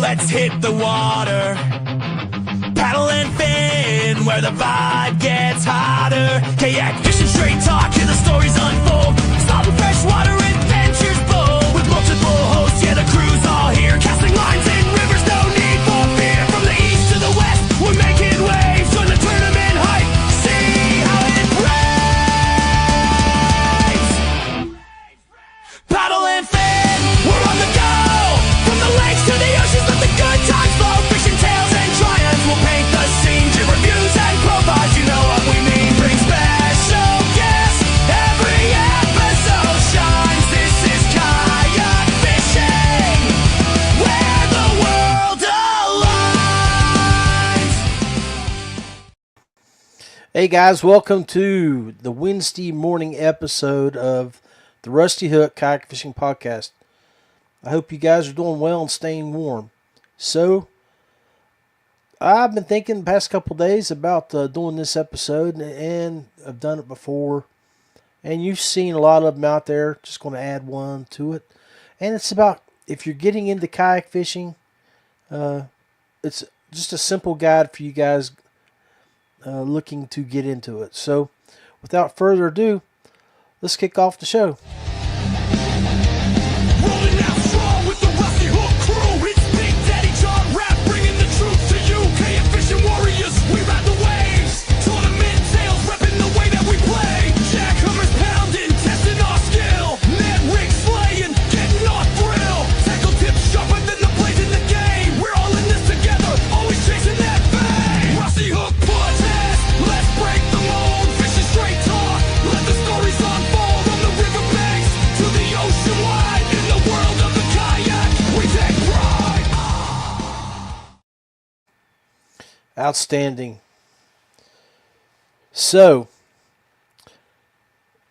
let's hit the water. Paddle and fin, where the vibe gets hotter. Kayak fishing, straight talk, hear the stories unfold. Salty freshwater adventures bold. With multiple hosts, yeah, the crew's all here. Casting lines in rivers, no need for fear. From the east to the west, we're making waves. Join the tournament hype, see how it raves. Paddle and fin, we're on the go. From the lakes to the oceans, let the good times flow. Fishing tales and triumphs will paint the scene. Give reviews and profiles, you know what we mean. Bring special guests, every episode shines. This is kayak fishing, where the world aligns. Hey guys, welcome to the Wednesday morning episode of the Rusty Hook Kayak Fishing Podcast. I hope you guys are doing well and staying warm. So, I've been thinking the past couple days about doing this episode, and I've done it before. And you've seen a lot of them out there. Just going to add one to it. And it's about if you're getting into kayak fishing, it's just a simple guide for you guys looking to get into it. So, without further ado, let's kick off the show. Rolling out strong with the Rusty Hook crew. It's Big Daddy John Rapp bringing the truth to you. Kayak fishing warriors, we ride the waves. Tournament tales, repping the way that we play. Jackhammers pounding, testing our skill. Net rig slaying, getting our thrill. Tackle tips sharper than the plays in the game. We're all in this together, always chasing that fame. Rusty Hook podcast, let's break the mold. Fishing straight talk, let the stories unfold. On the riverbanks to the ocean wide. In the world of the kayak, we take pride. Outstanding. So,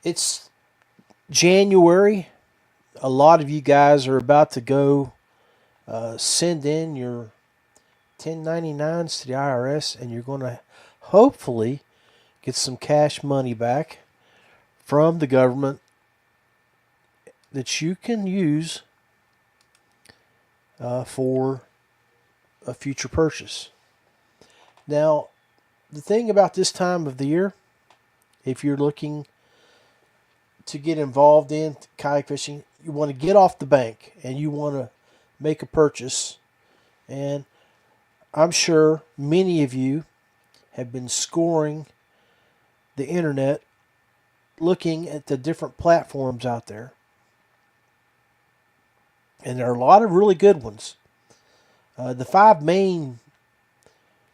it's January. A lot of you guys are about to go send in your 1099s to the IRS, and you're going to hopefully get some cash money back from the government that you can use for a future purchase. Now, the thing about this time of the year, if you're looking to get involved in kayak fishing, you want to get off the bank and you want to make a purchase. And I'm sure many of you have been scoring the internet looking at the different platforms out there. And there are a lot of really good ones. The five main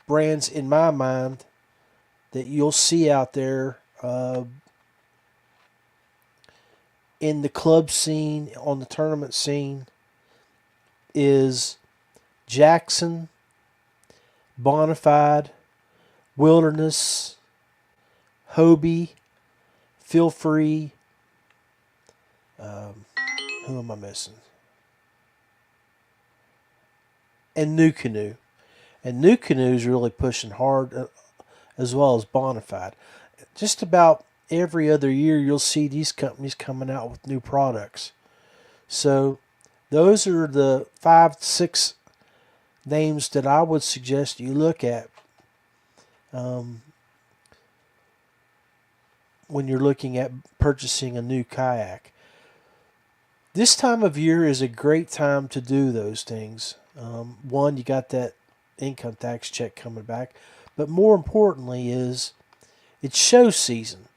brands in my mind that you'll see out there in the club scene, on the tournament scene, is Jackson, Bonafide, Wilderness, Hobie, Feel Free. Who am I missing? And New Canoe. And New Canoe is really pushing hard, as well as Bonafide. Just about every other year, you'll see these companies coming out with new products. So, those are the 5 to 6 names that I would suggest you look at when you're looking at purchasing a new kayak. This time of year is a great time to do those things. One, you got that income tax check coming back, but more importantly is it's show season.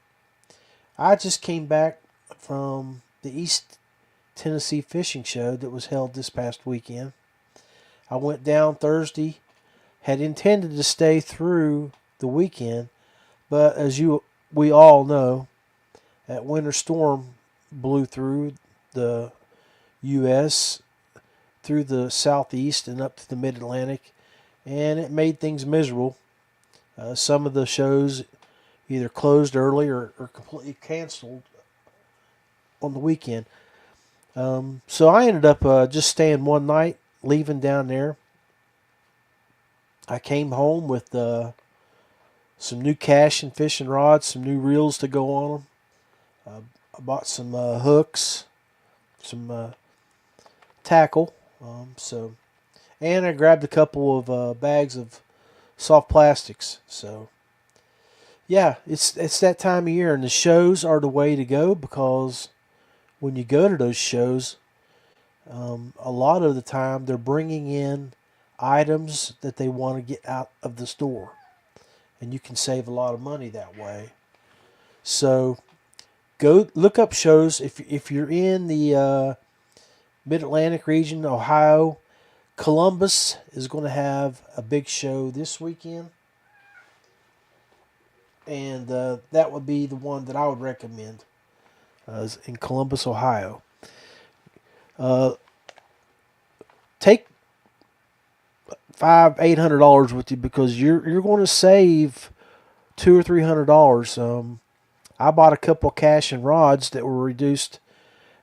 I just came back from the East Tennessee Fishing Show that was held this past weekend. I went down Thursday, had intended to stay through the weekend, but as we all know, that winter storm blew through the U.S., through the southeast and up to the mid-Atlantic, and it made things miserable. Some of the shows either closed early or completely canceled on the weekend. So I ended up just staying one night, leaving down there. I came home with some new cash and fishing rods, some new reels to go on them. I bought some hooks, some tackle. and I grabbed a couple of bags of soft plastics. So yeah, it's that time of year, and the shows are the way to go because when you go to those shows, a lot of the time they're bringing in items that they want to get out of the store, and you can save a lot of money that way. So go look up shows if you're in the Mid Atlantic region, Ohio. Columbus is going to have a big show this weekend, and that would be the one that I would recommend. Is in Columbus, Ohio. Uh, take $800 with you because you're going to save $200 or $300. I bought a couple of cash and rods that were reduced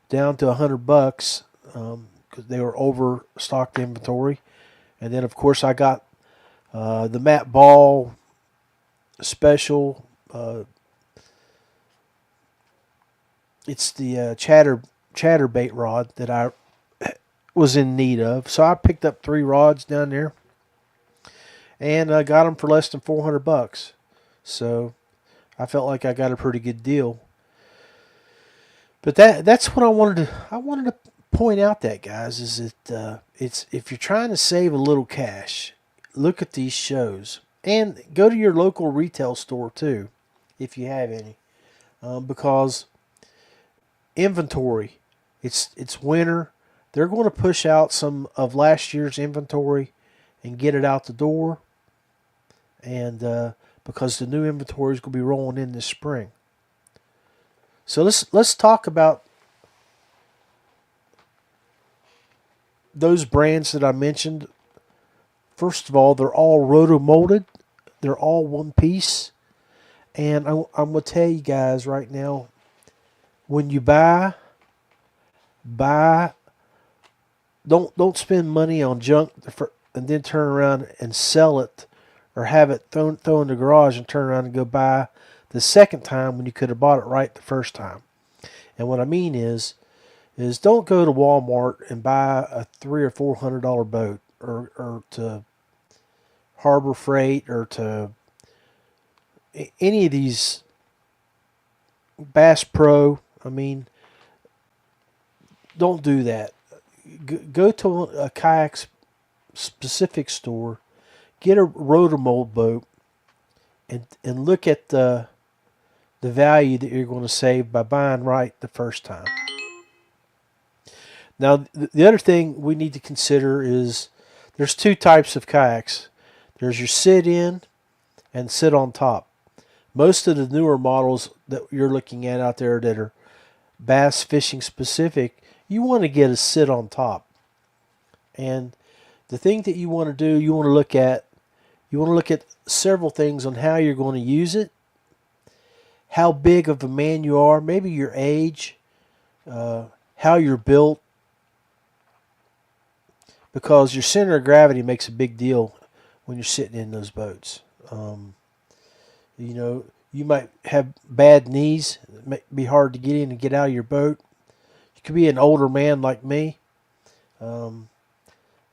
down to $100 because they were overstocked inventory, and then of course I got the Matt Ball special. It's the chatterbait rod that I was in need of, so I picked up 3 rods down there, and I got them for less than $400. So I felt like I got a pretty good deal. But that's what I wanted to point out that, guys, is that it's if you're trying to save a little cash, look at these shows and go to your local retail store too, if you have any, because inventory, it's winter. They're going to push out some of last year's inventory and get it out the door, and because the new inventory is going to be rolling in this spring. So let's talk about those brands that I mentioned. First of all, they're all roto-molded. They're all one piece. And I'm going to tell you guys right now, when you buy, don't spend money on junk and then turn around and sell it or have it thrown in the garage and turn around and go buy the second time when you could have bought it right the first time. And what I mean is don't go to Walmart and buy a $300 or $400 boat or to Harbor Freight or to any of these Bass Pro. I mean, don't do that. Go to a kayak specific store, get a rotomold boat, and look at the value that you're going to save by buying right the first time. Now, the other thing we need to consider is there's 2 types of kayaks. There's your sit-in and sit on top. Most of the newer models that you're looking at out there that are bass fishing specific, you want to get a sit on top. And the thing that you want to do, you want to look at several things on how you're going to use it, how big of a man you are, maybe your age, how you're built, because your center of gravity makes a big deal when you're sitting in those boats. You might have bad knees. It may be hard to get in and get out of your boat. You could be an older man like me, and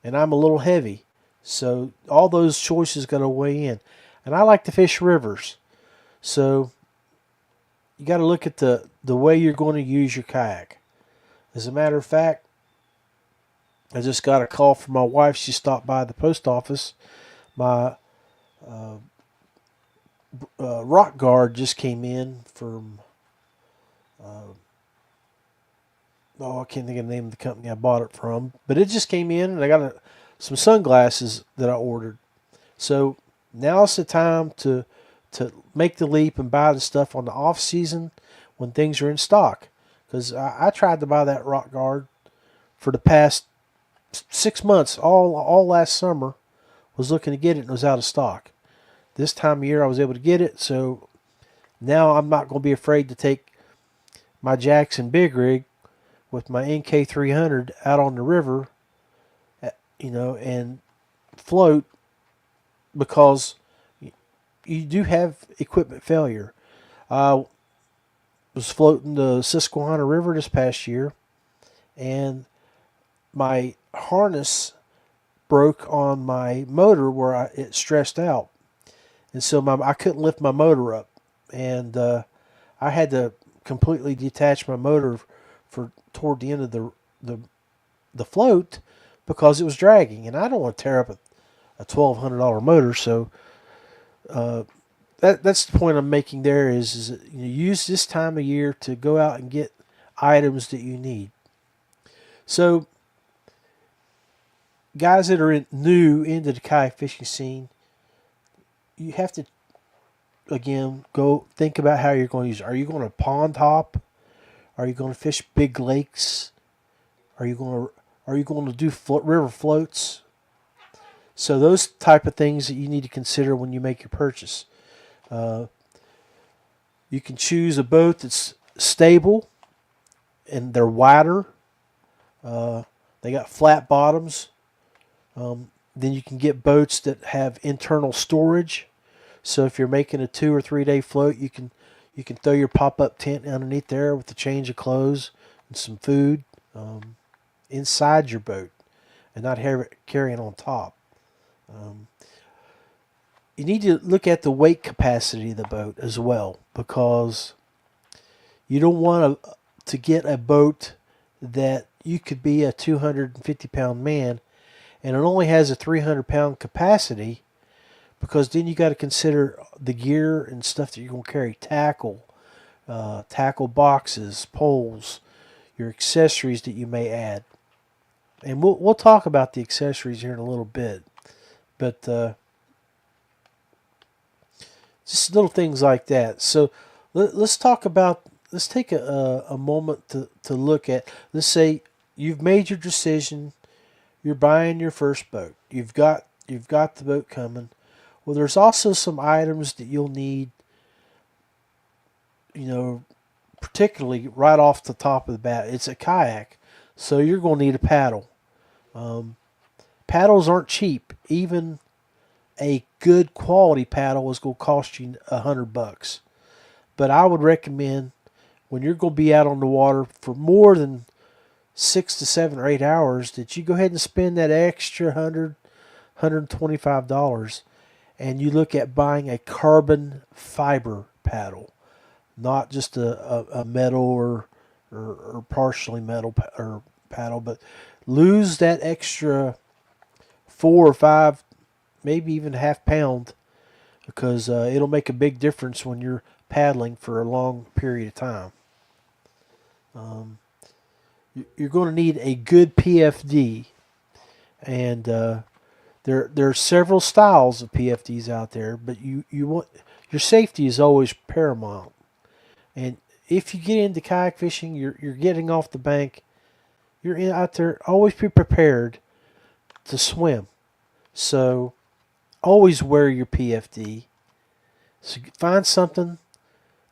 I'm a little heavy. So all those choices got to weigh in. And I like to fish rivers. So you got to look at the way you're going to use your kayak. As a matter of fact, I just got a call from my wife. She stopped by the post office. My rock guard just came in from, I can't think of the name of the company I bought it from. But it just came in, and I got some sunglasses that I ordered. So now's the time to make the leap and buy the stuff on the off season when things are in stock. Because I tried to buy that rock guard for the past 6 months, all last summer, was looking to get it and it was out of stock. This time of year I was able to get it, so now I'm not going to be afraid to take my Jackson Big Rig with my NK300 out on the river, and float, because you do have equipment failure. I was floating the Susquehanna River this past year, and my harness broke on my motor where it stressed out, and so I couldn't lift my motor up, and I had to completely detach my motor for toward the end of the float because it was dragging, and I don't want to tear up a $1,200 motor. So that's the point I'm making there is that, use this time of year to go out and get items that you need. So guys that are new into the kayak fishing scene, you have to, again, go think about how you're going to use it. Are you going to pond hop? Are you going to fish big lakes? Are you going to do river floats? So those type of things that you need to consider when you make your purchase. You can choose a boat that's stable and they're wider. They got flat bottoms. Then you can get boats that have internal storage. So if you're making a 2 or 3 day float, you can throw your pop-up tent underneath there with a change of clothes and some food inside your boat, and not carrying on top. You need to look at the weight capacity of the boat as well, because you don't want to get a boat that you could be a 250-pound man and it only has a 300-pound capacity, because then you got to consider the gear and stuff that you're going to carry: tackle boxes, poles, your accessories that you may add. And we'll talk about the accessories here in a little bit, but just little things like that. So let's take a moment to look at. Let's say you've made your decision. You're buying your first boat. You've got the boat coming. Well, there's also some items that you'll need, particularly right off the top of the bat. It's a kayak, so you're going to need a paddle. Paddles aren't cheap. Even a good quality paddle is going to cost you $100. But I would recommend, when you're going to be out on the water for more than 6 to 7 or 8 hours, that you go ahead and spend that extra $125, and you look at buying a carbon fiber paddle, not just a metal or partially metal paddle, but lose that extra 4 or 5, maybe even half pound, because it'll make a big difference when you're paddling for a long period of time. You're going to need a good PFD, and there are several styles of PFDs out there, but you want, your safety is always paramount. And if you get into kayak fishing, you're getting off the bank, you're out there, always be prepared to swim. So always wear your PFD. So find something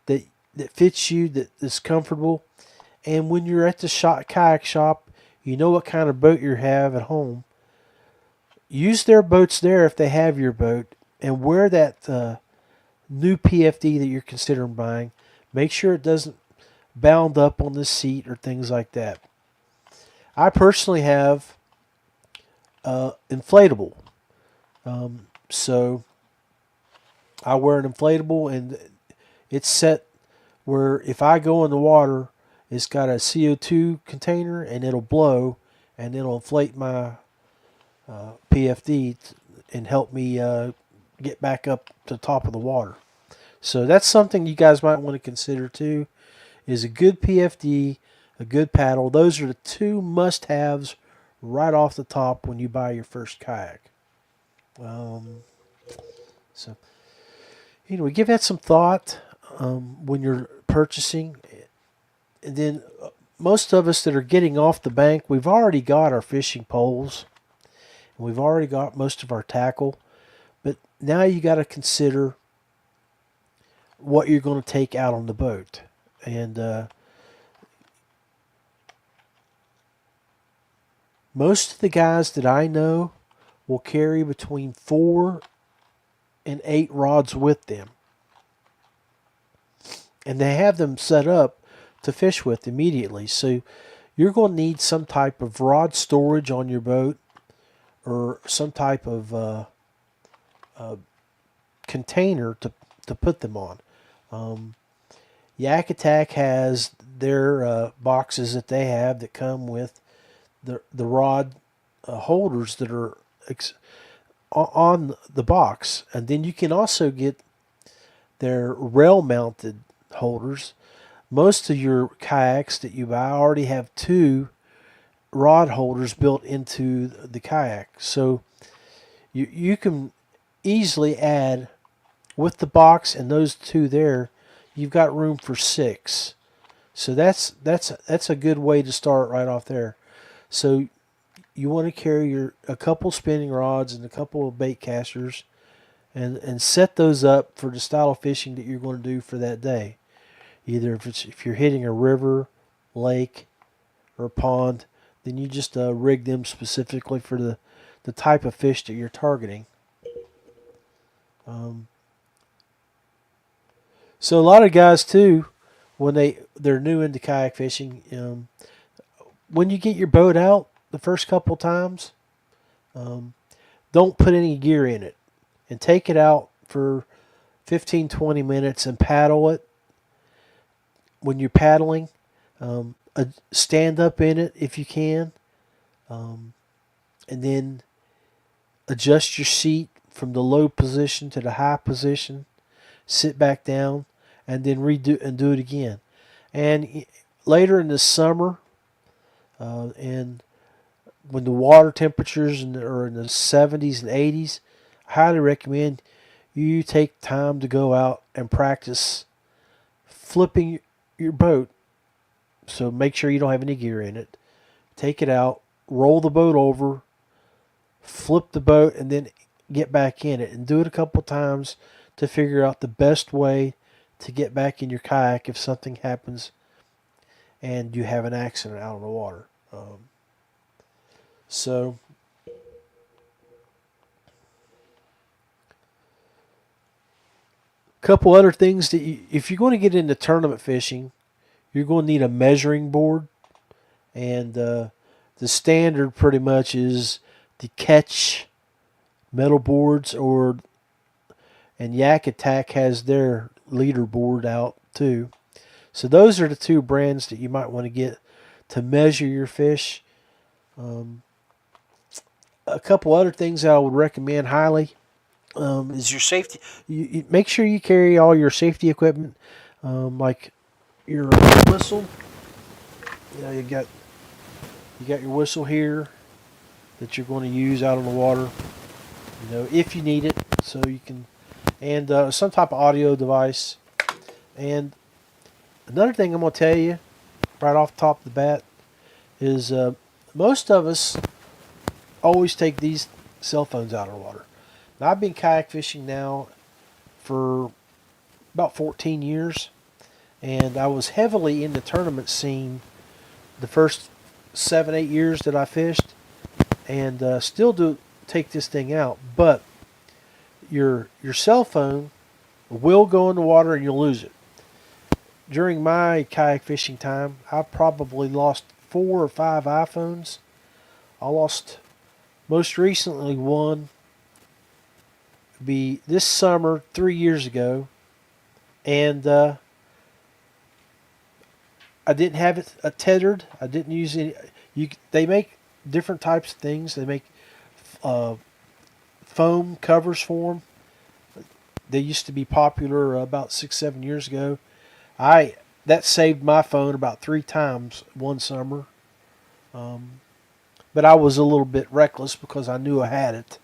that fits you, that is comfortable. And when you're at the kayak shop, you know what kind of boat you have at home. Use their boats there if they have your boat, and wear that new PFD that you're considering buying. Make sure it doesn't bound up on the seat or things like that. I personally have inflatable. So I wear an inflatable, and it's set where if I go in the water, it's got a CO2 container, and it'll blow, and it'll inflate my PFD and help me get back up to the top of the water. So that's something you guys might want to consider too, is a good PFD, a good paddle. Those are the two must-haves right off the top when you buy your first kayak. So anyway, give that some thought when you're purchasing. And then most of us that are getting off the bank, we've already got our fishing poles, and we've already got most of our tackle. But now you got to consider what you're going to take out on the boat. And most of the guys that I know will carry between 4 and 8 rods with them. And they have them set up to fish with immediately. So you're going to need some type of rod storage on your boat, or some type of container to put them on. Yak Attack has their boxes that they have that come with the rod holders that are on the box, and then you can also get their rail mounted holders. Most of your kayaks that you buy already have two rod holders built into the kayak, so you can easily add, with the box and those two there, you've got room for 6. So that's a good way to start right off there. So you want to carry a couple spinning rods and a couple of bait casters, and set those up for the style of fishing that you're going to do for that day. Either if you're hitting a river, lake, or a pond, then you just rig them specifically for the type of fish that you're targeting. So a lot of guys too, when they're new into kayak fishing, when you get your boat out the first couple times, don't put any gear in it, and take it out for 15-20 minutes and paddle it. When you're paddling, stand up in it if you can, and then adjust your seat from the low position to the high position. Sit back down, and then do it again. And later in the summer, and when the water temperatures are in the 70s and 80s, I highly recommend you take time to go out and practice flipping your boat. So make sure you don't have any gear in it. Take it out, roll the boat over, flip the boat, and then get back in it. And do it a couple times to figure out the best way to get back in your kayak if something happens and you have an accident out on the water. So a couple other things that if you're going to get into tournament fishing, you're going to need a measuring board, and the standard pretty much is the Catch metal boards, and Yak Attack has their leaderboard out too. So those are the two brands that you might want to get to measure your fish. A couple other things I would recommend highly is your safety. You make sure you carry all your safety equipment, like your whistle. You got your whistle here that you're going to use out on the water. If you need it, so you can, and some type of audio device. And another thing I'm going to tell you right off the top of the bat is most of us always take these cell phones out of the water. Now, I've been kayak fishing now for about 14 years, and I was heavily in the tournament scene the first 7-8 years that I fished, and still do take this thing out. But your cell phone will go in the water and you'll lose it. During my kayak fishing time, I probably lost 4 or 5 iPhones. I lost most recently one this summer 3 years ago, and I didn't have it tethered. I didn't use any. They make different types of things. They make foam covers for them. They used to be popular about 6-7 years ago. That saved my phone about 3 times one summer. But I was a little bit reckless because I knew I had it.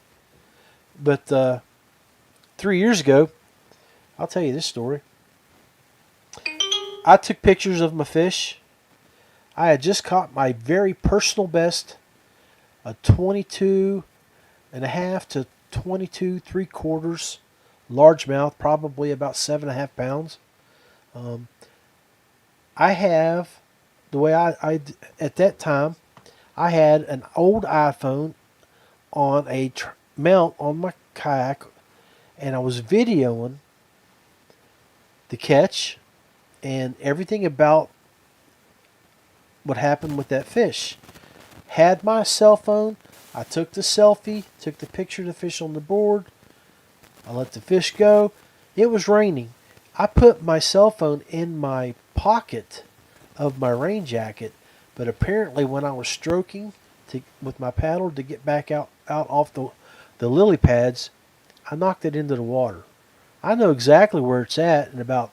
But 3 years ago, I'll tell you this story. I took pictures of my fish. I had just caught my very personal best, a 22 and a half to 22 3/4 largemouth, probably about 7.5 pounds. I have, the way I at that time, I had an old iPhone on a mount on my kayak, and I was videoing the catch and everything about what happened with that fish. Had my cell phone I took the selfie, took the picture of the fish on the board. I let the fish go. It was raining. I put my cell phone in my pocket of my rain jacket, but apparently when I was stroking with my paddle to get back out off the lily pads, I knocked it into the water. I know exactly where it's at in about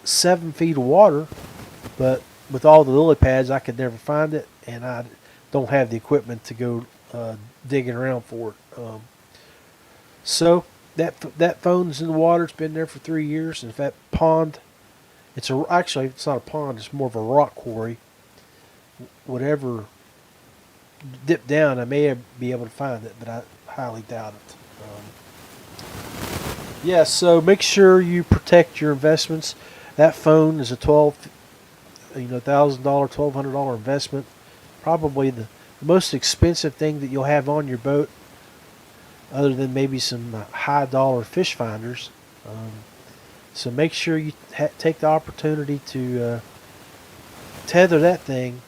7 feet of water, but with all the lily pads, I could never find it, and I don't have the equipment to go digging around for it. So that phone's in the water. It's been there for 3 years. And if that pond, actually it's not a pond. It's more of a rock quarry. Whatever dipped down, I may be able to find it, but I highly doubt it. Yeah, so make sure you protect your investments. That phone is a $1,200, $1,200 investment. Probably the most expensive thing that you'll have on your boat, other than maybe some high dollar fish finders. So make sure you take the opportunity to tether that thing,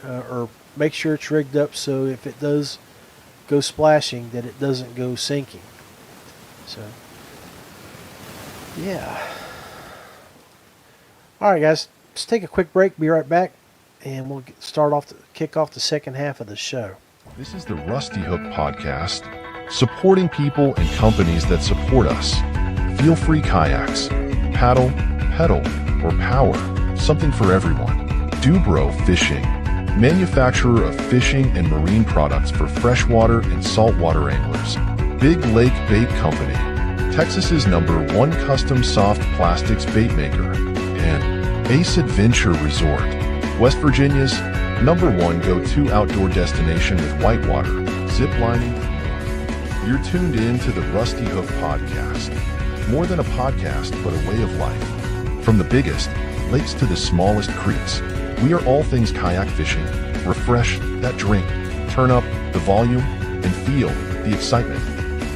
or make sure it's rigged up so if it does go splashing, that it doesn't go sinking. So, yeah. All right, guys, let's take a quick break. Be right back, and we'll kick off the second half of the show. This is the Rusty Hook Podcast, supporting people and companies that support us. Feel free kayaks, paddle, pedal, or power, something for everyone. Dubro Fishing, manufacturer of fishing and marine products for freshwater and saltwater anglers. Big Lake Bait Company, Texas's #1 custom soft plastics bait maker. And Ace Adventure Resort, West Virginia's #1 go-to outdoor destination with whitewater, zip lining. You're tuned in to the Rusty Hook Podcast. More than a podcast, but a way of life. From the biggest lakes to the smallest creeks, we are all things kayak fishing. Refresh that drink, turn up the volume, and feel the excitement.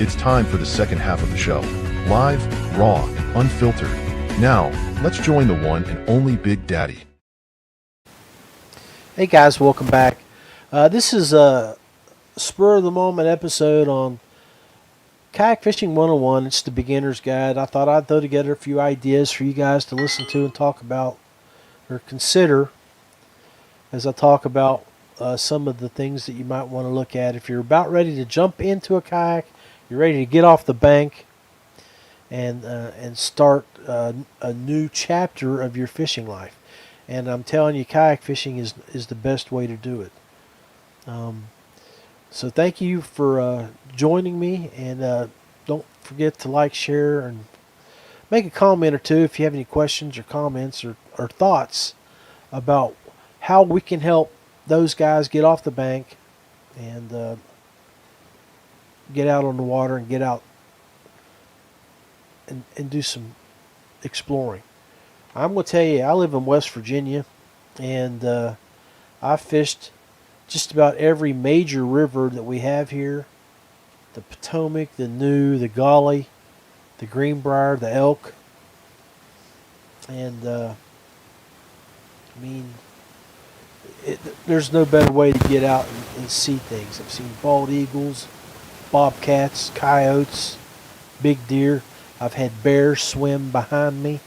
It's time for the second half of the show. Live, raw, and unfiltered. Now, let's join the one and only Big Daddy. Hey guys, welcome back. This is a spur of the moment episode on Kayak Fishing 101. It's the beginner's guide. I thought I'd throw together a few ideas for you guys to listen to and talk about, or consider, as I talk about some of the things that you might want to look at if you're about ready to jump into a kayak, you're ready to get off the bank and start a new chapter of your fishing life. And I'm telling you, kayak fishing is the best way to do it. So thank you for joining me, and don't forget to like, share, and make a comment or two if you have any questions or comments or thoughts about how we can help those guys get off the bank and get out on the water and get out and do some exploring. I'm going to tell you, I live in West Virginia, and I fished just about every major river that we have here. The Potomac, the New, the Gauley, the Greenbrier, the Elk. And, there's no better way to get out and see things. I've seen bald eagles, bobcats, coyotes, big deer. I've had bears swim behind me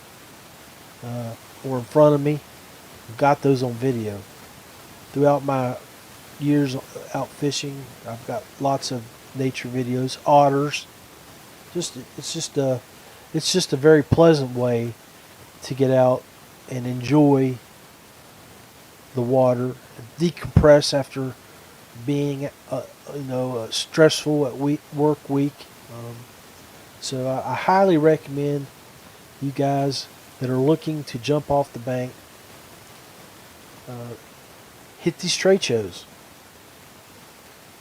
or in front of me. I've got those on video. Throughout my years out fishing, I've got lots of nature videos. Otters. It's just a very pleasant way to get out and enjoy the water, decompress after being a stressful work week. So I highly recommend you guys that are looking to jump off the bank, hit these trade shows.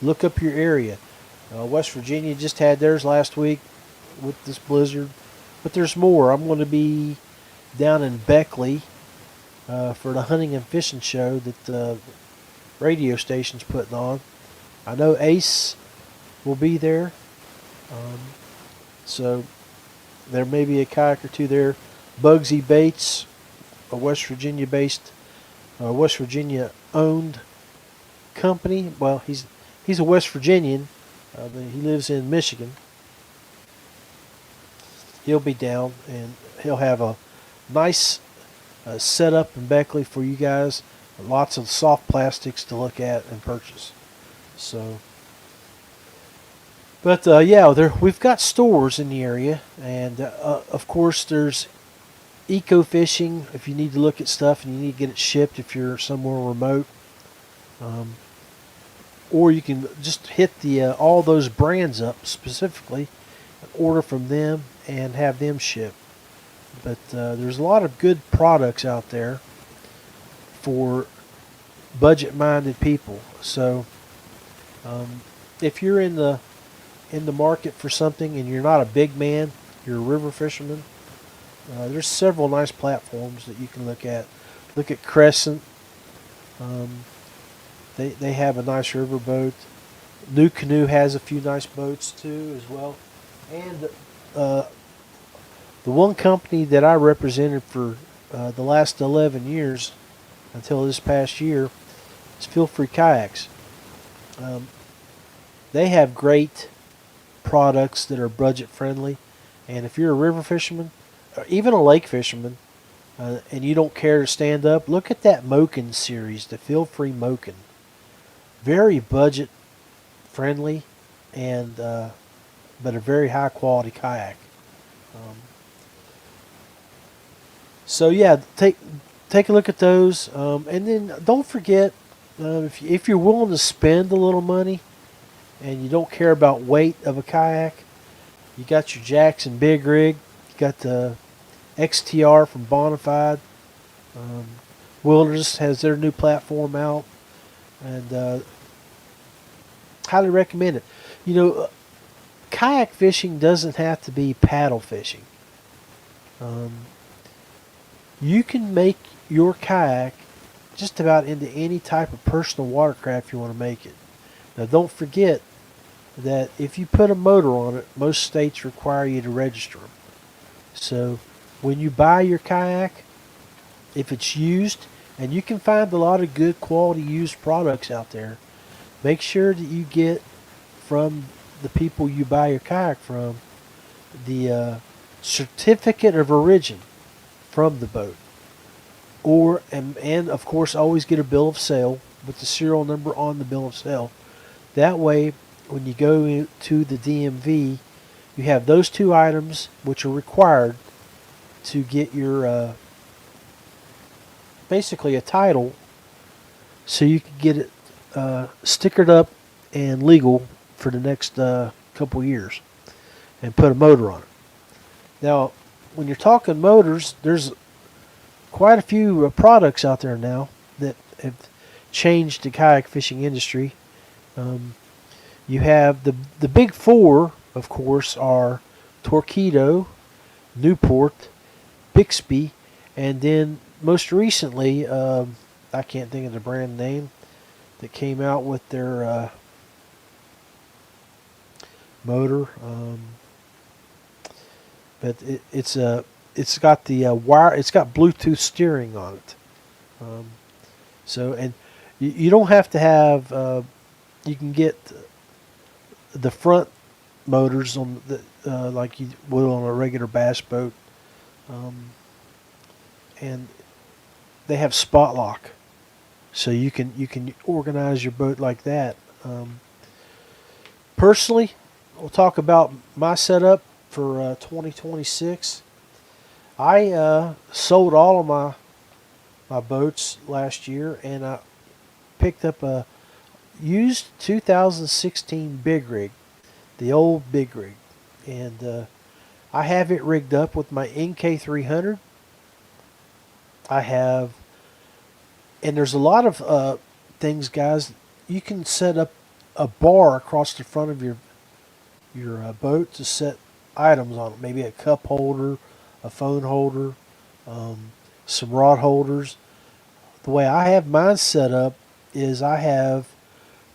Look up your area. West Virginia just had theirs last week with this blizzard, but there's more. I'm going to be down in Beckley for the hunting and fishing show that the radio station's putting on. I know Ace will be there, so there may be a kayak or two there. Bugsy Baits, a West Virginia-based, West Virginia-owned company. Well, he's he's a West Virginian. He lives in Michigan. He'll be down, and he'll have a nice setup in Beckley for you guys. Lots of soft plastics to look at and purchase. So, but yeah, we've got stores in the area, and of course there's Eco Fishing if you need to look at stuff and you need to get it shipped if you're somewhere remote. Or you can just hit the all those brands up specifically, order from them, and have them ship. But there's a lot of good products out there for budget-minded people. So if you're in the market for something and you're not a big man, you're a river fisherman, there's several nice platforms that you can look at. Look at Crescent. They have a nice river boat. New Canoe has a few nice boats too as well. And the one company that I represented for the last 11 years until this past year is Feel Free Kayaks. They have great products that are budget friendly, and if you're a river fisherman or even a lake fisherman and you don't care to stand up, look at that Moken series, the Feel Free Moken. Very budget friendly, and but a very high quality kayak. So yeah, take a look at those, and then don't forget if you're willing to spend a little money and you don't care about weight of a kayak, you got your Jackson Big Rig, you got the XTR from Bonafide. Wilderness has their new platform out, and highly recommend it. You know, kayak fishing doesn't have to be paddle fishing. You can make your kayak just about into any type of personal watercraft you want to make it. Now don't forget that if you put a motor on it, most states require you to register them. So when you buy your kayak, if it's used, and you can find a lot of good quality used products out there, make sure that you get from the people you buy your kayak from the certificate of origin from the boat. Or and of course always get a bill of sale with the serial number on the bill of sale. That way when you go to the DMV, you have those two items which are required to get your basically a title, so you can get it stickered up and legal for the next couple years and put a motor on it. Now when you're talking motors, there's quite a few products out there now that have changed the kayak fishing industry. You have the big four, of course, are Torqeedo, Newport, Bixby, and then most recently, I can't think of the brand name that came out with their motor, but it's got the wire. It's got Bluetooth steering on it. So and you don't have to have. You can get the front motors on the like you would on a regular bass boat, and they have spot lock, so you can organize your boat like that. Personally, we'll talk about my setup for 2026. I sold all of my boats last year, and I picked up a used 2016 Big Rig, the old Big Rig, and I have it rigged up with my NK300. I have, and there's a lot of things, guys. You can set up a bar across the front of your boat to set items on it. Maybe a cup holder, a phone holder, some rod holders. The way I have mine set up is I have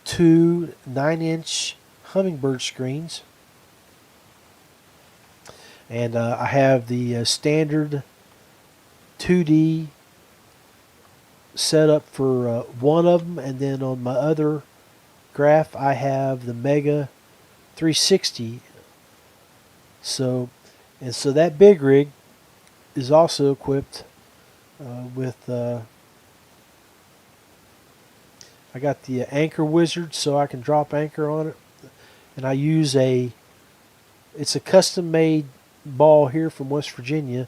two 9-inch Humminbird screens, and I have the standard 2D set up for one of them, and then on my other graph, I have the Mega 360. So that big rig is also equipped with. I got the anchor wizard, so I can drop anchor on it, and I use it's a custom made ball here from West Virginia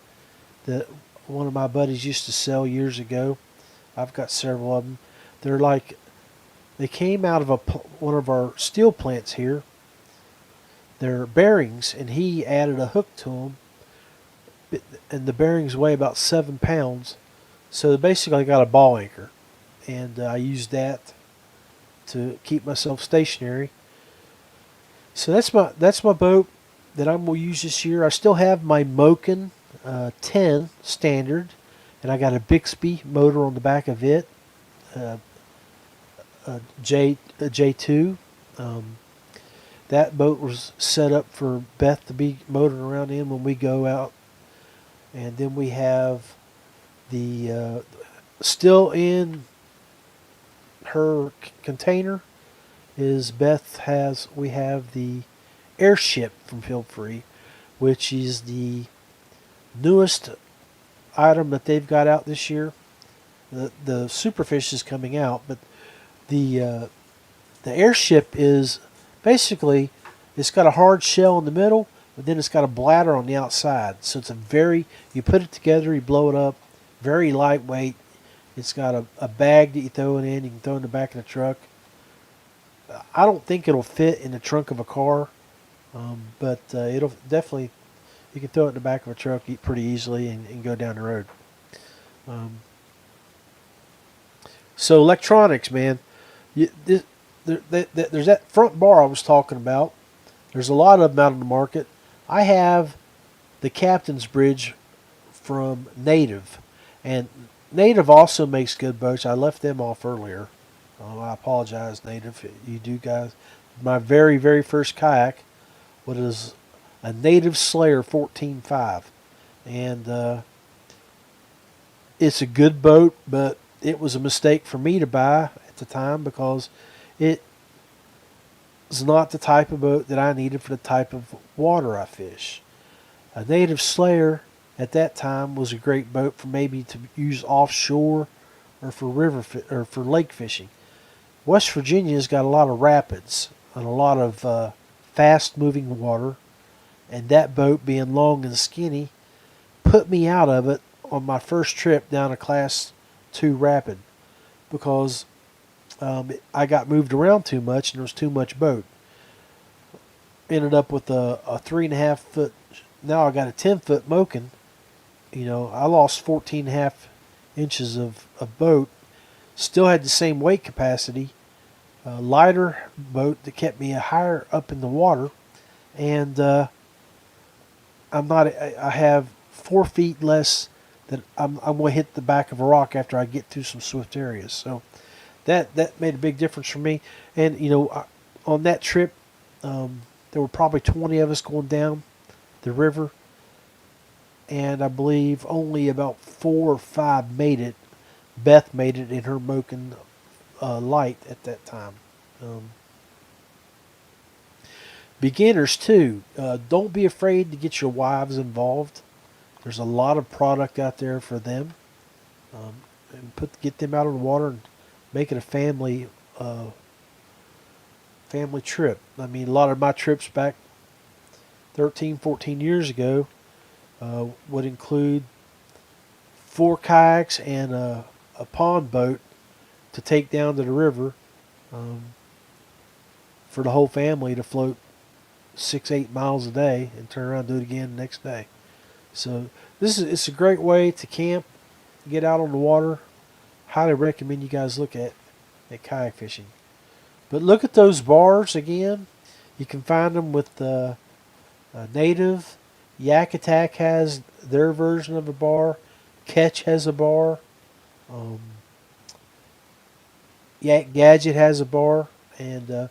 that one of my buddies used to sell years ago. I've got several of them. They came out of one of our steel plants here. They're bearings, and he added a hook to them, and the bearings weigh about 7 pounds. So basically, I got a ball anchor, and I used that to keep myself stationary. So that's my boat that I'm gonna use this year. I still have my Moken 10 standard, and I got a Bixby motor on the back of it, a J2. That boat was set up for Beth to be motoring around in when we go out. And then we have the still in her container is we have the airship from Feel Free, which is the newest item that they've got out this year. The Superfish is coming out, but the airship is basically, it's got a hard shell in the middle, but then it's got a bladder on the outside. So it's you put it together, you blow it up, very lightweight. It's got a bag that you throw it in. You can throw it in the back of the truck. I don't think it'll fit in the trunk of a car, but it'll definitely, you can throw it in the back of a truck pretty easily and go down the road. So electronics, man. There's that front bar I was talking about. There's a lot of them out on the market. I have the Captain's Bridge from Native, and Native also makes good boats. I left them off earlier. I apologize, Native. You do, guys. My very, very first kayak was a Native Slayer 14.5, and it's a good boat, but it was a mistake for me to buy at the time because it is not the type of boat that I needed for the type of water I fish. A Native Slayer at that time was a great boat for maybe to use offshore or for or for lake fishing. West Virginia's got a lot of rapids and a lot of fast moving water, and that boat being long and skinny put me out of it on my first trip down a class 2 rapid because I got moved around too much and there was too much boat. Ended up with a 3.5 foot. Now I got a 10-foot Moken. I lost 14.5 inches of boat. Still had the same weight capacity. Lighter boat that kept me higher up in the water, and I have 4 feet less that I'm going to hit the back of a rock after I get through some swift areas. So that made a big difference for me. And on that trip, there were probably 20 of us going down the river, and I believe only about 4 or 5 made it. Beth made it in her Moken light at that time. Beginners too, don't be afraid to get your wives involved. There's a lot of product out there for them, and get them out on the water and make it a family trip. I mean, a lot of my trips back 13, 14 years ago would include 4 kayaks and a pond boat to take down to the river for the whole family to float 6-8 miles a day and turn around and do it again the next day. So it's a great way to camp, get out on the water. Highly recommend you guys look at kayak fishing. But look at those bars again. You can find them with Native. Yak Attack has their version of a bar. Catch has a bar. Yak Gadget has a bar, and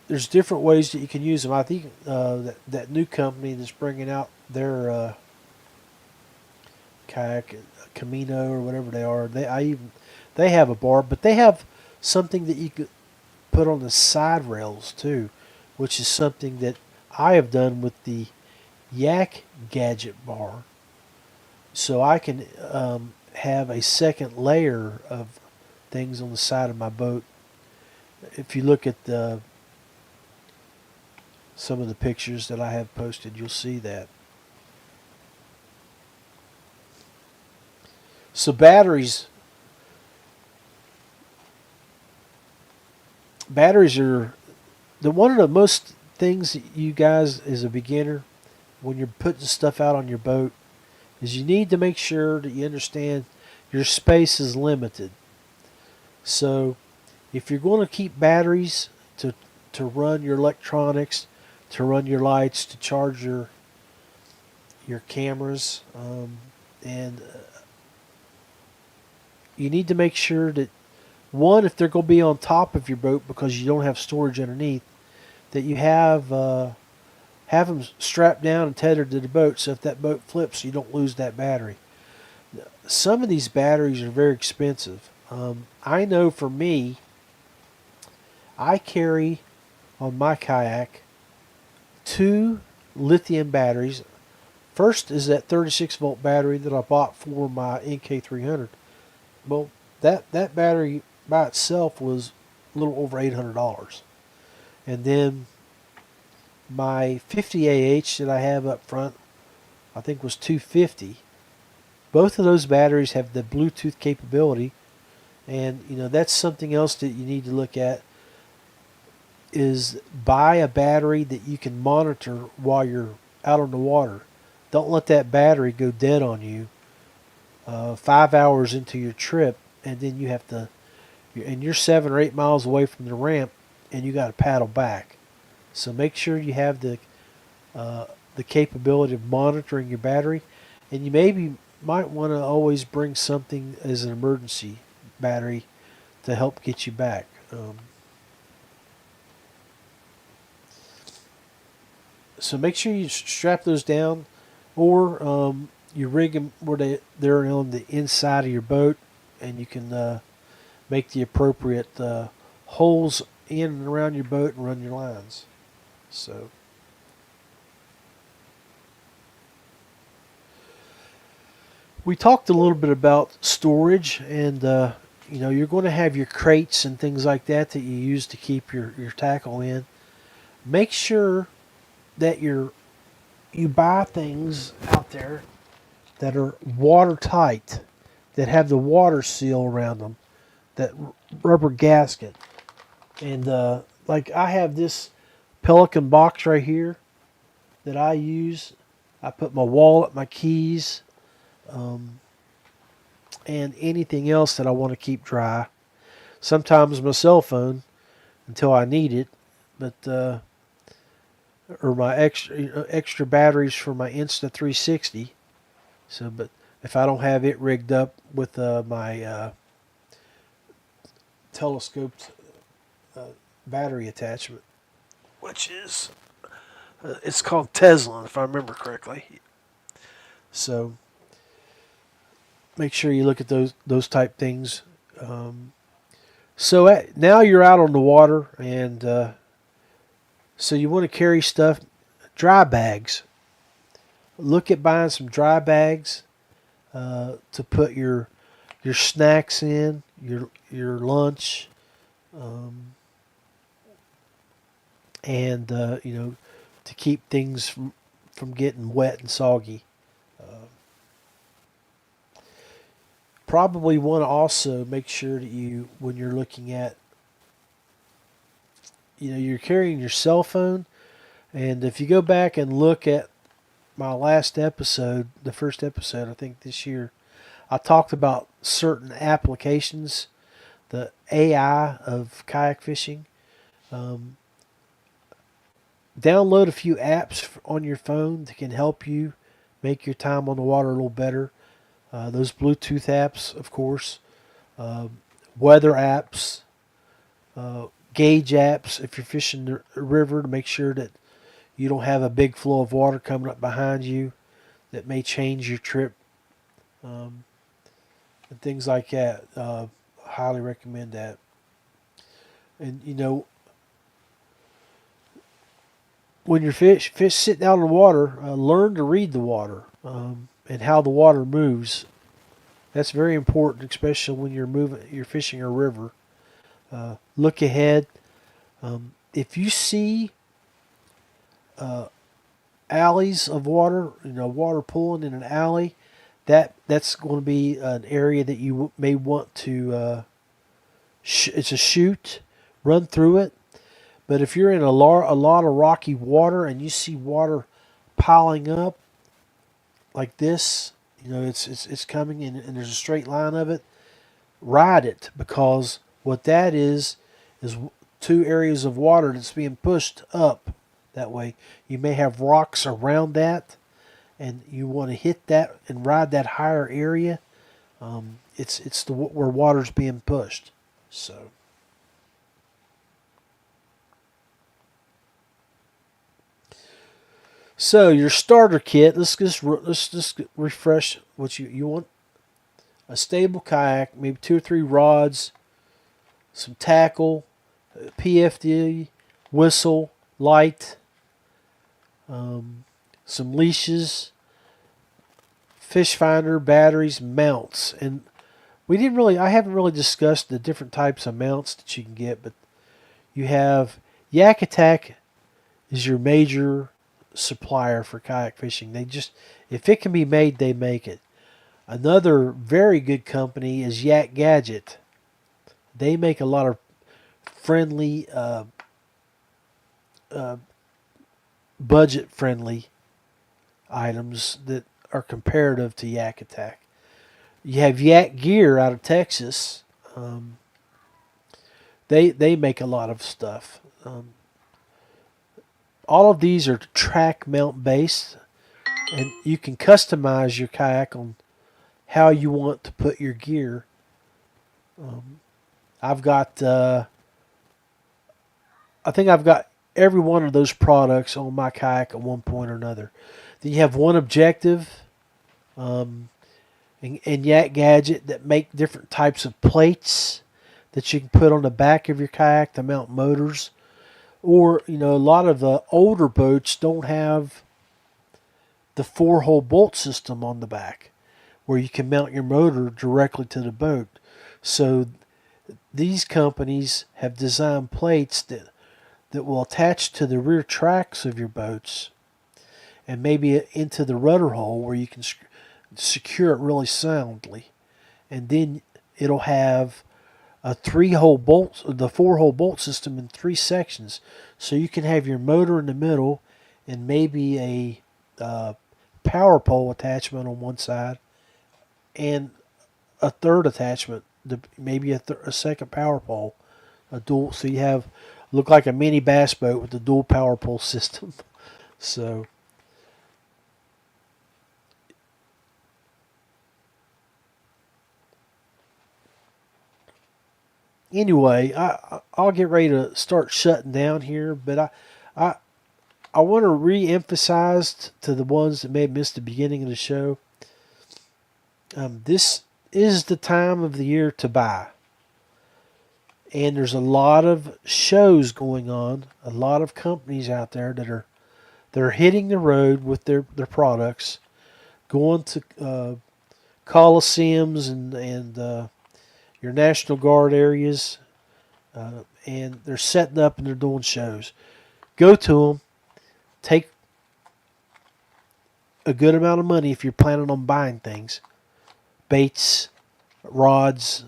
there's different ways that you can use them. I think that new company that's bringing out their kayak, Camino or whatever they are, they have a bar, but they have something that put on the side rails too, which is something that I have done with the Yak gadget bar. So I can have a second layer of things on the side of my boat. If you look at some of the pictures that I have posted, you'll see that. So batteries are one of the most things that you guys as a beginner, when you're putting stuff out on your boat, is you need to make sure that you understand your space is limited. So if you're going to keep batteries to run your electronics, to run your lights, to charge your cameras, and you need to make sure that, one, if they're going to be on top of your boat because you don't have storage underneath, that you have them strapped down and tethered to the boat, so if that boat flips, you don't lose that battery. Some of these batteries are very expensive. I know for me, I carry on my kayak 2 lithium batteries. First is that 36 volt battery that I bought for my NK300. Well, that battery by itself was a little over $800. And then my 50 AH that I have up front, I think was $250. Both of those batteries have the Bluetooth capability, and that's something else that you need to look at, is buy a battery that you can monitor while you're out on the water. Don't let that battery go dead on you 5 hours into your trip, and then you're 7 or 8 miles away from the ramp, and you got to paddle back. So make sure you have the capability of monitoring your battery, and you might want to always bring something as an emergency battery to help get you back. So make sure you strap those down, or you rig them where they're on the inside of your boat, and you can make the appropriate holes in and around your boat and run your lines. So we talked a little bit about storage, and you're going to have your crates and things like that you use to keep your tackle in. Make sure that you buy things out there that are watertight, that have the water seal around them, that rubber gasket. And like I have this Pelican box right here that I use. I put my wallet, my keys, and anything else that I want to keep dry. Sometimes my cell phone until I need it, but or my extra batteries for my Insta360. So, but if I don't have it rigged up with my telescoped battery attachment, which is it's called Tesla, if I remember correctly. So make sure you look at those type things. So now you're out on the water, and so you want to carry stuff, dry bags. Look at buying some dry bags to put your snacks in, your lunch, and to keep things from getting wet and soggy. Probably want to also make sure that when you're looking at, you're carrying your cell phone, and if you go back and look at my last episode, the first episode I think this year, I talked about certain applications, the AI of kayak fishing. Download a few apps on your phone that can help you make your time on the water a little better. Those Bluetooth apps, of course, weather apps, gauge apps if you're fishing the river, to make sure that you don't have a big flow of water coming up behind you that may change your trip, and things like that. Highly recommend that. And when you're fish sitting out in the water, learn to read the water and how the water moves. That's very important, especially when you're fishing a river. Look ahead. If you see alleys of water, water pooling in an alley, that's going to be an area that you may want to. It's a chute, run through it. But if you're in a lot of rocky water and you see water piling up like this, it's coming in, and there's a straight line of it. Ride it, because what that is two areas of water that's being pushed up that way. You may have rocks around that, and you want to hit that and ride that higher area. It's where water's being pushed. So your starter kit. Let's just refresh what you want. A stable kayak, maybe 2 or 3 rods, some tackle, PFD, whistle, light, some leashes, fish finder, batteries, mounts. And I haven't really discussed the different types of mounts that you can get, but you have Yak Attack is your major supplier for kayak fishing. If it can be made, they make it. Another very good company is Yak Gadget. They make a lot of friendly, budget-friendly items that are comparative to Yak Attack. You have Yak Gear out of Texas. They make a lot of stuff. All of these are track mount based, and you can customize your kayak on how you want to put your gear. I've got, I think I've got every one of those products on my kayak at one point or another. Then you have One Objective and Yak Gadget that make different types of plates that you can put on the back of your kayak to mount motors. Or, a lot of the older boats don't have the 4-hole bolt system on the back where you can mount your motor directly to the boat. So these companies have designed plates that will attach to the rear tracks of your boats and maybe into the rudder hole where you can secure it really soundly. And then it'll have a 3-hole bolt, the 4-hole bolt system in 3 sections. So you can have your motor in the middle and maybe a power pole attachment on one side and a third attachment, maybe a second power pole, a dual. So you look like a mini bass boat with a dual power pole system. So anyway, I'll get ready to start shutting down here, but I want to re-emphasize to the ones that may have missed the beginning of the show. This is the time of the year to buy, and there's a lot of shows going on, a lot of companies out there that are hitting the road with their products, going to coliseums and your National Guard areas, and they're setting up and they're doing shows. Go to them. Take a good amount of money if you're planning on buying things. Baits, rods,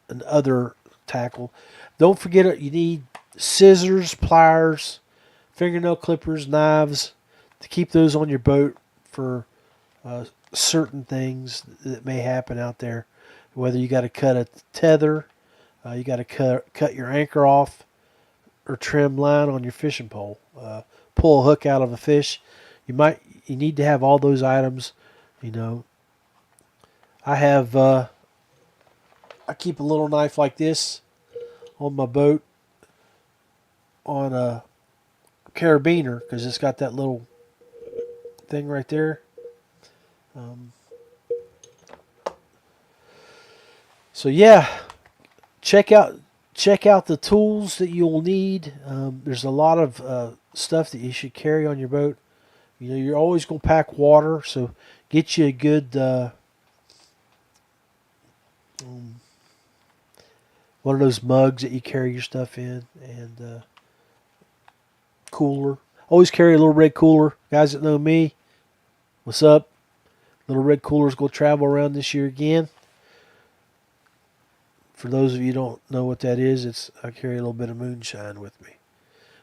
and other tackle. Don't forget you need scissors, pliers, fingernail clippers, knives to keep those on your boat for certain things that may happen out there. Whether you got to cut a tether, you got to cut your anchor off, or trim line on your fishing pole, pull a hook out of a fish. You need to have all those items. I keep a little knife like this on my boat on a carabiner because it's got that little thing right there. So yeah, check out check out the tools that you'll need. There's a lot of stuff that you should carry on your boat. You know, you're always going to pack water, so get you a good one of those mugs that you carry your stuff in, and cooler. Always carry a little red cooler. Guys that know me, what's up? Little red cooler's going to travel around this year again. For those of you who don't know what that is, I carry a little bit of moonshine with me.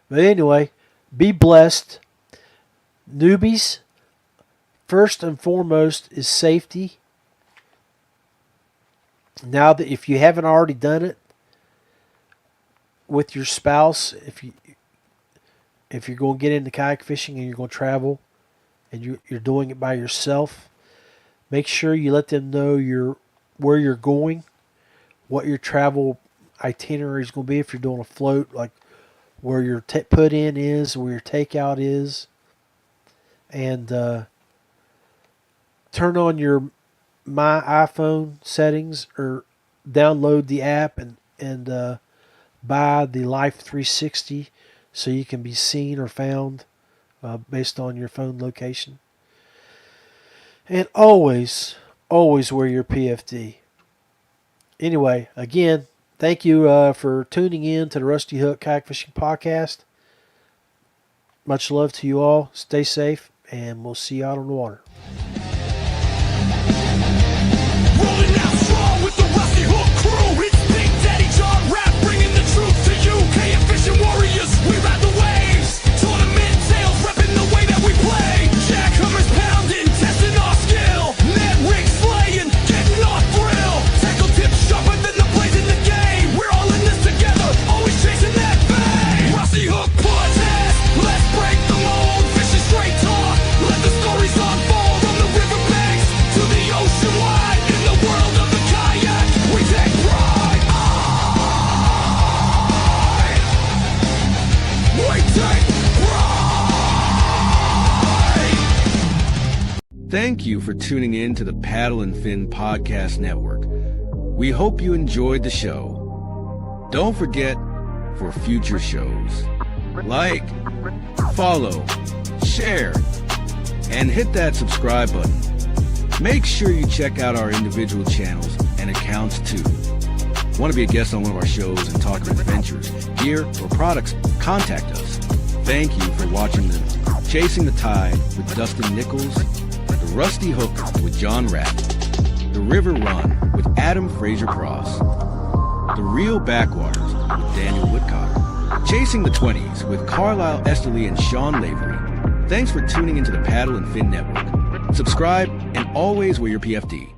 But anyway, be blessed. Newbies, first and foremost is safety. Now that if you haven't already done it with your spouse, if you're going to get into kayak fishing and you're going to travel and you're doing it by yourself, make sure you let them know where you're going, what your travel itinerary is going to be. If you're doing a float, like where your put in is, where your takeout is, and turn on your My iPhone settings or download the app and buy the Life 360 so you can be seen or found based on your phone location. And always wear your PFD. Anyway, again, thank you for tuning in to the Rusty Hook Kayak Fishing Podcast. Much love to you all. Stay safe, and we'll see you out on the water. Rolling out strong with the Rusty Hook crew. It's Big Daddy John Rapp bringing the truth to you. Kayak fishing warriors, we ride the waves. Tournament tails, repping the way that we play. Jackhammers pounding, testing our skill. Net rig slaying, getting our thrill. Tackle tips sharper than the blades in the game. We're all in this together, always chasing that bang. Rusty Hook podcast, let's break the mold. Fishing straight talk, let the stories unfold. From the riverbanks to the ocean wide. In the world of the kayak, we take pride. We take pride. Thank you for tuning in to the Paddle and Fin Podcast Network. We hope you enjoyed the show. Don't forget, for future shows, like, follow, share, and hit that subscribe button. Make sure you check out our individual channels and accounts too. Want to be a guest on one of our shows and talk about adventures, gear, or products? Contact us. Thank you for watching the Chasing the Tide with Dustin Nichols, the Rusty Hook with John Rapp, the River Run with Adam Fraser Cross, the Real Backwaters with Daniel Woodcock, Chasing the 20s with Carlisle Esterly and Sean Lavery. Thanks for tuning into the Paddle and Fin Network. Subscribe and always wear your PFD.